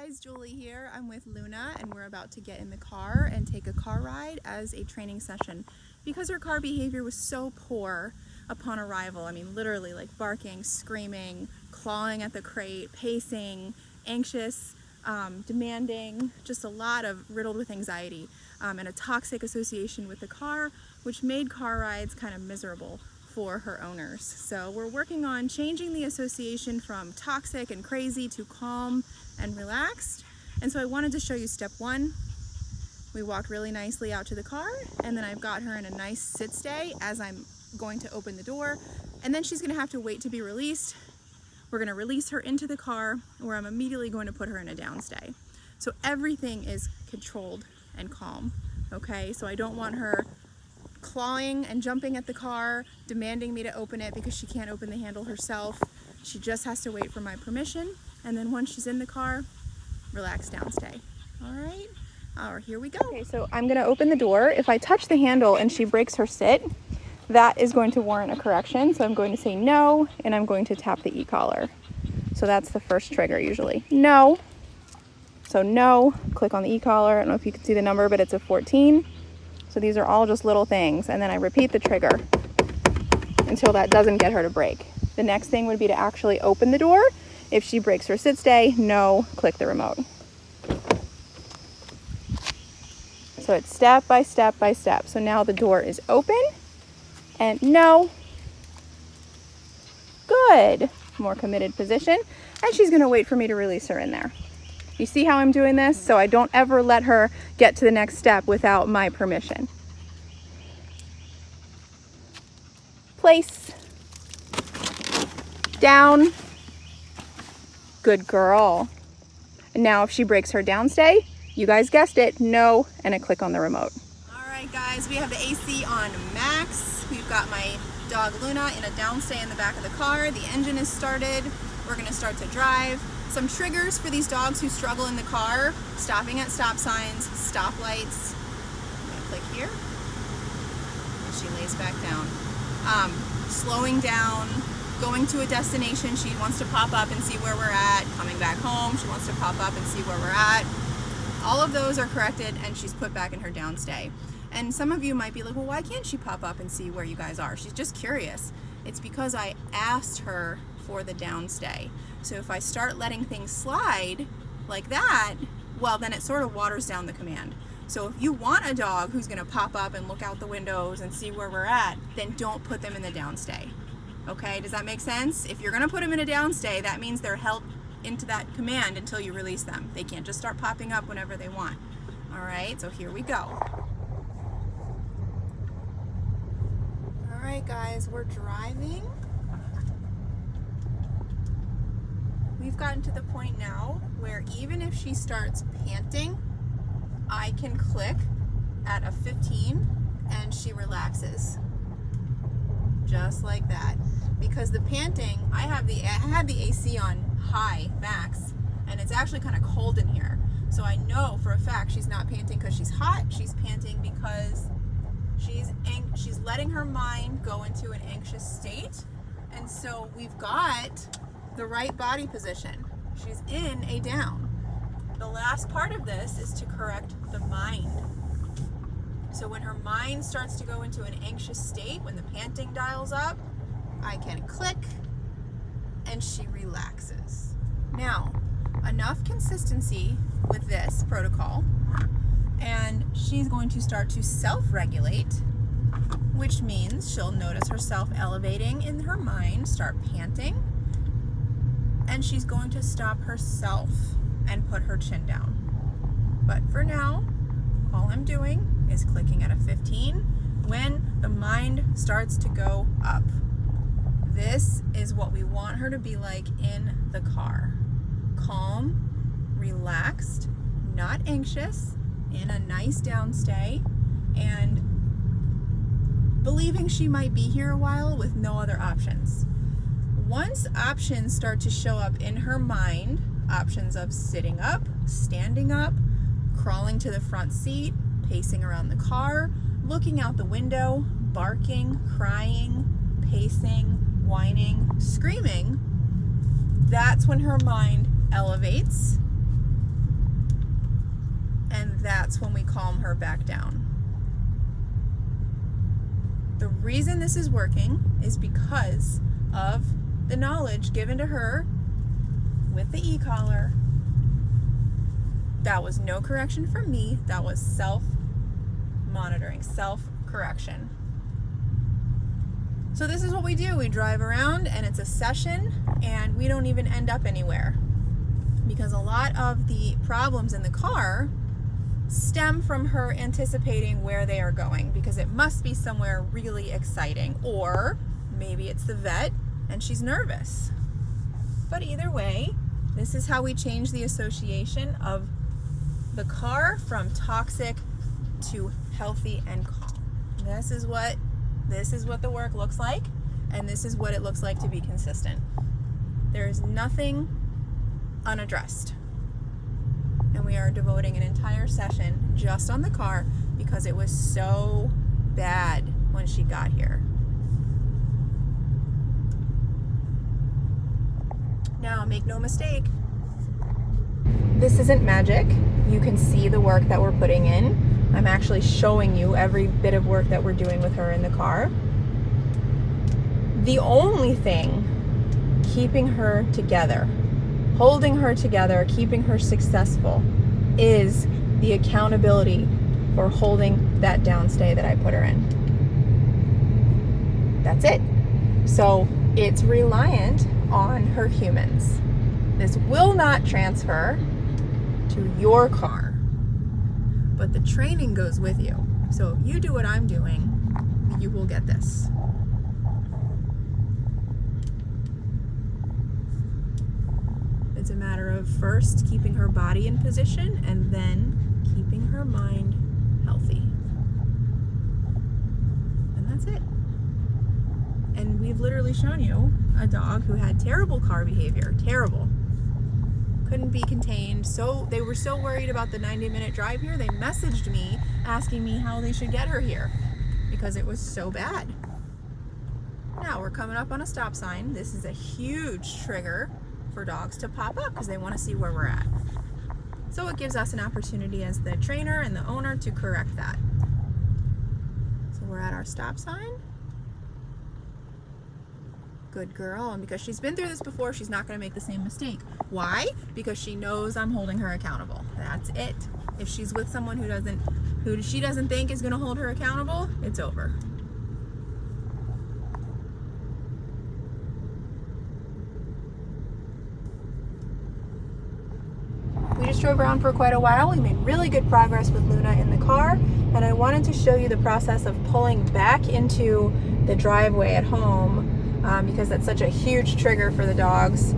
guys, Julie here. I'm with Luna and we're about to get in the car and take a car ride as a training session because her car behavior was so poor upon arrival. I mean, literally like barking, screaming, clawing at the crate, pacing, anxious, demanding, just a lot of riddled with anxiety and a toxic association with the car, which made car rides kind of miserable for her owners. So we're working on changing the association from toxic and crazy to calm and relaxed. And so I wanted to show you step one. We walked really nicely out to the car, and then I've got her in a nice sit stay as I'm going to open the door, and then she's gonna have to wait to be released. We're gonna release her into the car where I'm immediately going to put her in a down stay. So everything is controlled and calm, okay? So I don't want her clawing and jumping at the car, demanding me to open it because she can't open the handle herself. She just has to wait for my permission, and then once she's in the car, relax down stay. All right, here we go. Okay, so I'm gonna open the door. If I touch the handle and she breaks her sit, that is going to warrant a correction. So I'm going to say no, and I'm going to tap the e-collar. So that's the first trigger usually. No. So no, click on the e-collar. I don't know if you can see the number, but it's a 14. So these are all just little things, and then I repeat the trigger until that doesn't get her to break. The next thing would be to actually open the door. If she breaks her sit stay, no, click the remote. So it's step by step by step. So now the door is open, and no. Good. More committed position, and she's gonna wait for me to release her in there. You see how I'm doing this? So I don't ever let her get to the next step without my permission. Place. Down. Good girl. And now if she breaks her down stay, you guys guessed it, no, and a click on the remote. All right guys, we have the AC on max. We've got my dog Luna in a down stay in the back of the car. The engine is started. We're gonna start to drive. Some triggers for these dogs who struggle in the car: stopping at stop signs, stoplights. I'm gonna click here, and she lays back down. Slowing down, going to a destination, she wants to pop up and see where we're at. Coming back home, she wants to pop up and see where we're at. All of those are corrected, and she's put back in her down stay. And some of you might be like, well, why can't she pop up and see where you guys are? She's just curious. It's because I asked her for the down stay. So if I start letting things slide like that, well, then it sort of waters down the command. So if you want a dog who's gonna pop up and look out the windows and see where we're at, then don't put them in the down stay. Okay, does that make sense? If you're gonna put them in a down stay, that means they're held into that command until you release them. They can't just start popping up whenever they want. All right, so here we go. All right, guys, we're driving. We've gotten to the point now where even if she starts panting, I can click at a 15 and she relaxes. Just like that. Because the panting, I had the AC on high, max, and it's actually kind of cold in here. So I know for a fact she's not panting because she's hot, she's panting because she's letting her mind go into an anxious state. And so we've got the right body position. She's in a down. The last part of this is to correct the mind. So when her mind starts to go into an anxious state, when the panting dials up, I can click and she relaxes. Now, enough consistency with this protocol, and she's going to start to self-regulate, which means she'll notice herself elevating in her mind, start panting, and she's going to stop herself and put her chin down. But for now, all I'm doing is clicking at a 15 when the mind starts to go up. This is what we want her to be like in the car. Calm, relaxed, not anxious, in a nice downstay, and believing she might be here a while with no other options. Once options start to show up in her mind, options of sitting up, standing up, crawling to the front seat, pacing around the car, looking out the window, barking, crying, pacing, whining, screaming, that's when her mind elevates her back down. The reason this is working is because of the knowledge given to her with the e-collar. That was no correction from me. That was self-monitoring, self-correction. So this is what we do. We drive around and it's a session and we don't even end up anywhere, because a lot of the problems in the car stem from her anticipating where they are going, because it must be somewhere really exciting, or maybe it's the vet and she's nervous. But either way, this is how we change the association of the car from toxic to healthy and calm. This is what the work looks like, and this is what it looks like to be consistent. There is nothing unaddressed. And we are devoting an entire session just on the car because it was so bad when she got here. Now, make no mistake, this isn't magic. You can see the work that we're putting in. I'm actually showing you every bit of work that we're doing with her in the car. The only thing keeping her together, holding her together, keeping her successful, is the accountability for holding that downstay that I put her in. That's it. So it's reliant on her humans. This will not transfer to your car, but the training goes with you. So if you do what I'm doing, you will get this. It's a matter of first keeping her body in position and then keeping her mind healthy. And that's it. And we've literally shown you a dog who had terrible car behavior, terrible. Couldn't be contained. So they were so worried about the 90-minute drive here, they messaged me asking me how they should get her here because it was so bad. Now we're coming up on a stop sign. This is a huge trigger for dogs to pop up because they want to see where we're at. So it gives us an opportunity as the trainer and the owner to correct that. So we're at our stop sign. Good girl. And because she's been through this before, she's not going to make the same mistake. Why? Because she knows I'm holding her accountable. That's it. If she's with someone who she doesn't think is going to hold her accountable, it's over. We just drove around for quite a while. We made really good progress with Luna in the car, and I wanted to show you the process of pulling back into the driveway at home because that's such a huge trigger for the dogs.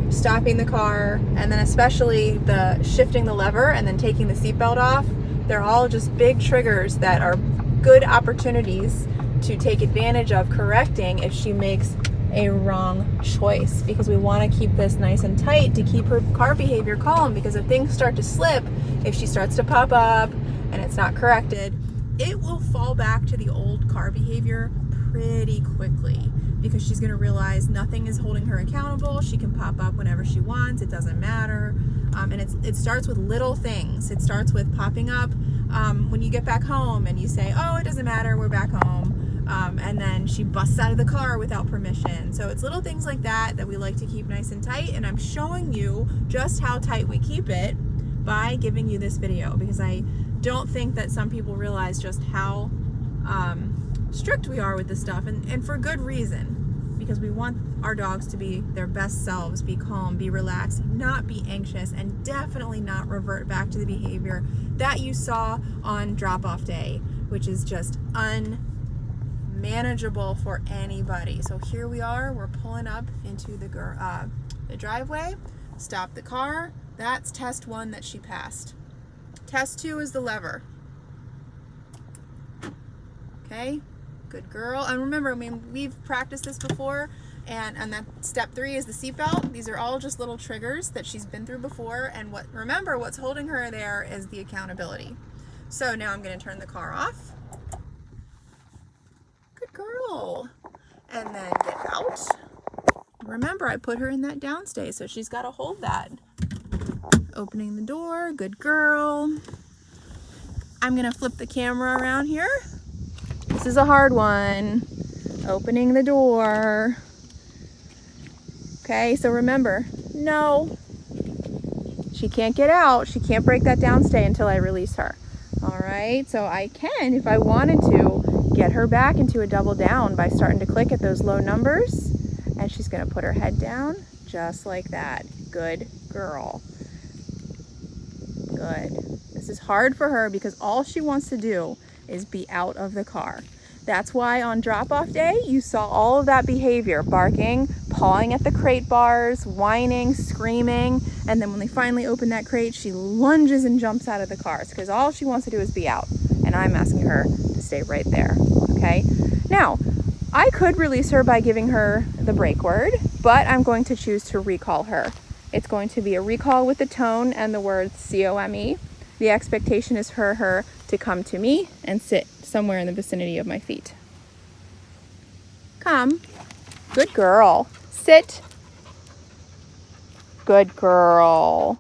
Stopping the car, and then especially the shifting the lever and then taking the seatbelt off. They're all just big triggers that are good opportunities to take advantage of correcting if she makes a wrong choice, because we want to keep this nice and tight to keep her car behavior calm, because if things start to slip, if she starts to pop up and it's not corrected, it will fall back to the old car behavior pretty quickly, because she's going to realize nothing is holding her accountable. She can pop up whenever she wants. It doesn't matter. And it starts with little things. It starts with popping up when you get back home and you say, oh, it doesn't matter, we're back home. And then she busts out of the car without permission. So it's little things like that that we like to keep nice and tight. And I'm showing you just how tight we keep it by giving you this video, because I don't think that some people realize just how strict we are with this stuff, and for good reason, because we want our dogs to be their best selves, be calm, be relaxed, not be anxious, and definitely not revert back to the behavior that you saw on drop-off day, which is just unmanageable for anybody. So here we are, we're pulling up into the driveway. Stop the car. That's test 1 that she passed. Test 2 is the lever. Okay, good girl. And remember, I mean, we've practiced this before, and that step 3 is the seatbelt. These are all just little triggers that she's been through before, and remember, what's holding her there is the accountability. So now I'm going to turn the car off. Good girl. And then get out. Remember, I put her in that downstay, so she's got to hold that. Opening the door, good girl. I'm gonna flip the camera around here. This is a hard one. Opening the door. Okay, so remember, no. She can't get out. She can't break that downstay until I release her. All right, so I can, if I wanted to, get her back into a double down by starting to click at those low numbers. And she's gonna put her head down just like that. Good girl. Good. This is hard for her because all she wants to do is be out of the car. That's why on drop-off day, you saw all of that behavior, barking, pawing at the crate bars, whining, screaming, and then when they finally open that crate, she lunges and jumps out of the cars because all she wants to do is be out. And I'm asking her to stay right there, okay? Now, I could release her by giving her the break word, but I'm going to choose to recall her. It's going to be a recall with the tone and the words COME. The expectation is for her to come to me and sit somewhere in the vicinity of my feet. Come. Good girl. Sit. Good girl.